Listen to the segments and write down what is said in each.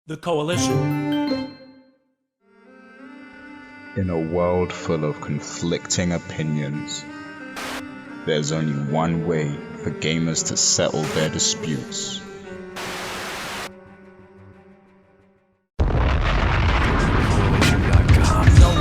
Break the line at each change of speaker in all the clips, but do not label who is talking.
The Koalition.
In a world full of conflicting opinions, there's only one way for gamers to settle their disputes.
No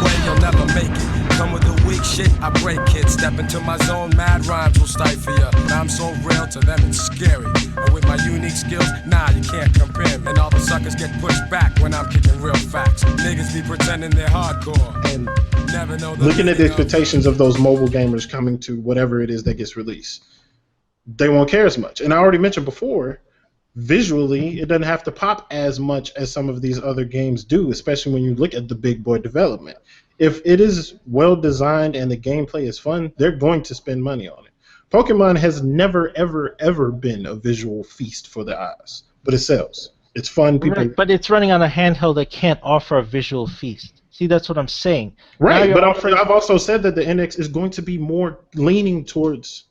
way you'll never make it. Come with the weak shit, I break it. Step into my zone, mad rhymes will stifle ya. Now I'm so real, to them it's scary. And with my unique skills, nah, you can't compare me. And all the suckers get pushed back when I'm kicking real facts. Niggas be pretending they're hardcore.
And
never know the
looking at the expectations of those mobile gamers coming to whatever it is that gets released, they won't care as much. And I already mentioned before, visually, it doesn't have to pop as much as some of these other games do, especially when you look at the big boy development. If it is well designed and the gameplay is fun, they're going to spend money on it. Pokemon has never, ever, ever been a visual feast for the eyes, but it sells. It's fun. People,
right, but it's running on a handheld that can't offer a visual feast. See, that's what I'm saying.
Right, but I've also said that the NX is going to be more leaning towards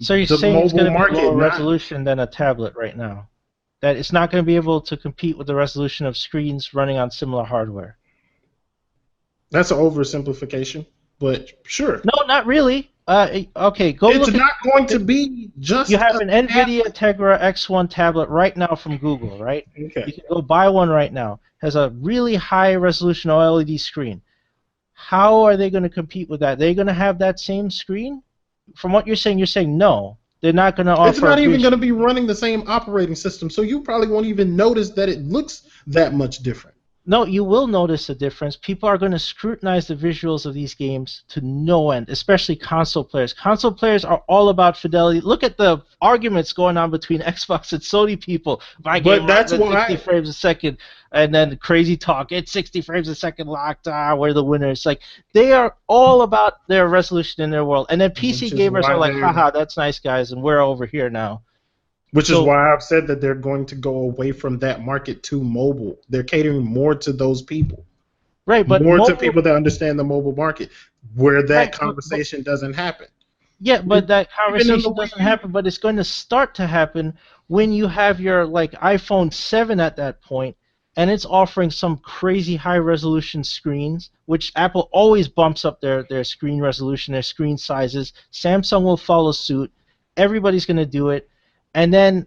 so you're
the
saying it's going
mobile
to be
market,
lower
not-
resolution than a tablet right now. That it's not going to be able to compete with the resolution of screens running on similar hardware.
That's an oversimplification, but sure.
No, not really. Okay, go
It's
look
not going to be just.
You have an NVIDIA Tegra X1 tablet right now from Google, right?
Okay.
You can go buy one right now. Has a really high resolution OLED screen. How are they going to compete with that? Are they going to have that same screen? From what you're saying no. They're not going to offer.
It's not even going to be running the same operating system, so you probably won't even notice that it looks that much different.
No, you will notice a difference. People are going to scrutinize the visuals of these games to no end, especially console players. Console players are all about fidelity. Look at the arguments going on between Xbox and Sony people. My game runs at 60 frames a second, and then crazy talk. It's 60 frames a second locked. We're the winners. Like, they are all about their resolution in their world. And then PC gamers are like, haha, that's nice, guys, and we're over here now.
Which is why I've said that they're going to go away from that market to mobile. They're catering more to those people.
Right, but
more to people that understand the mobile market, where that
right,
conversation doesn't happen.
Yeah, but that conversation doesn't happen, but it's going to start to happen when you have your like iPhone 7 at that point, and it's offering some crazy high-resolution screens, which Apple always bumps up their screen resolution, their screen sizes. Samsung will follow suit. Everybody's going to do it. And then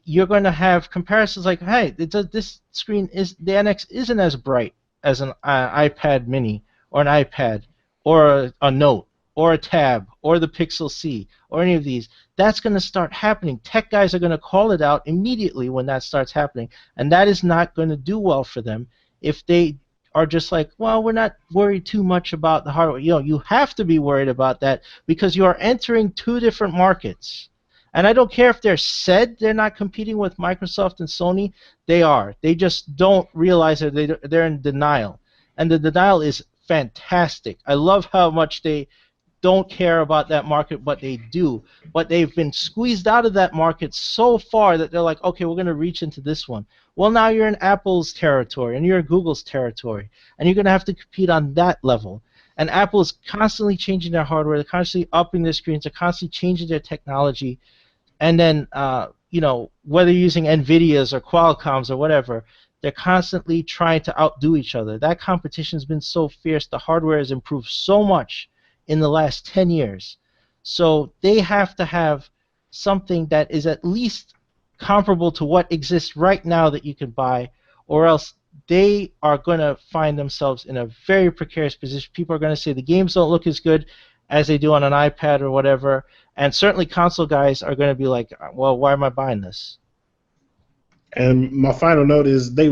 you're going to have comparisons like, hey, this screen the NX isn't as bright as an iPad Mini or an iPad or a Note or a Tab or the Pixel C or any of these. That's going to start happening. Tech guys are going to call it out immediately when that starts happening, and that is not going to do well for them if they are just like, well, we're not worried too much about the hardware. You have to be worried about that because you are entering two different markets. And I don't care if they're said they're not competing with Microsoft and Sony. They are. They just don't realize that they're in denial. And the denial is fantastic. I love how much they don't care about that market, but they do. But they've been squeezed out of that market so far that they're like, okay, we're going to reach into this one. Well, now you're in Apple's territory, and you're in Google's territory, and you're going to have to compete on that level. And Apple is constantly changing their hardware. They're constantly upping their screens. They're constantly changing their technology. And then, whether you're using NVIDIA's or Qualcomm's or whatever, they're constantly trying to outdo each other. That competition's been so fierce. The hardware has improved so much in the last 10 years. So they have to have something that is at least comparable to what exists right now that you can buy, or else they are going to find themselves in a very precarious position. People are going to say the games don't look as good as they do on an iPad or whatever, and certainly console guys are going to be like, well, why am I buying this?
And my final note is they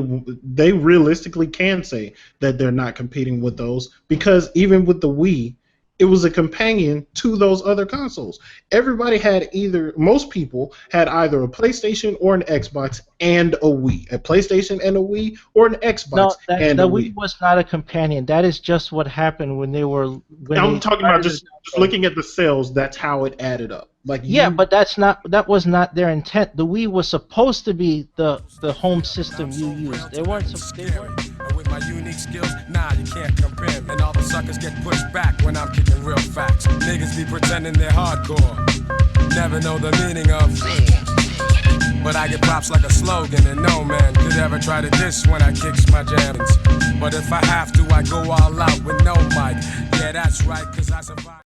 realistically can say that they're not competing with those, because even with the Wii, it was a companion to those other consoles. Most people had either a PlayStation or an Xbox and a Wii. A PlayStation and a Wii, or an Xbox and a Wii.
Wii was not a companion. That is just what happened when they were...
I'm talking about just looking at the sales, that's how it added up.
But that was not their intent. The Wii was supposed to be the home system you used. They weren't.
With my unique skills, nah, you can't compare me. And all the suckers get pushed back when I'm kicking real facts. Niggas be pretending they're hardcore, never know the meaning of But I get props like a slogan, and no man could ever try to diss when I kicks my jams. But if I have to, I go all out with no mic. Yeah, that's right, cause I survive.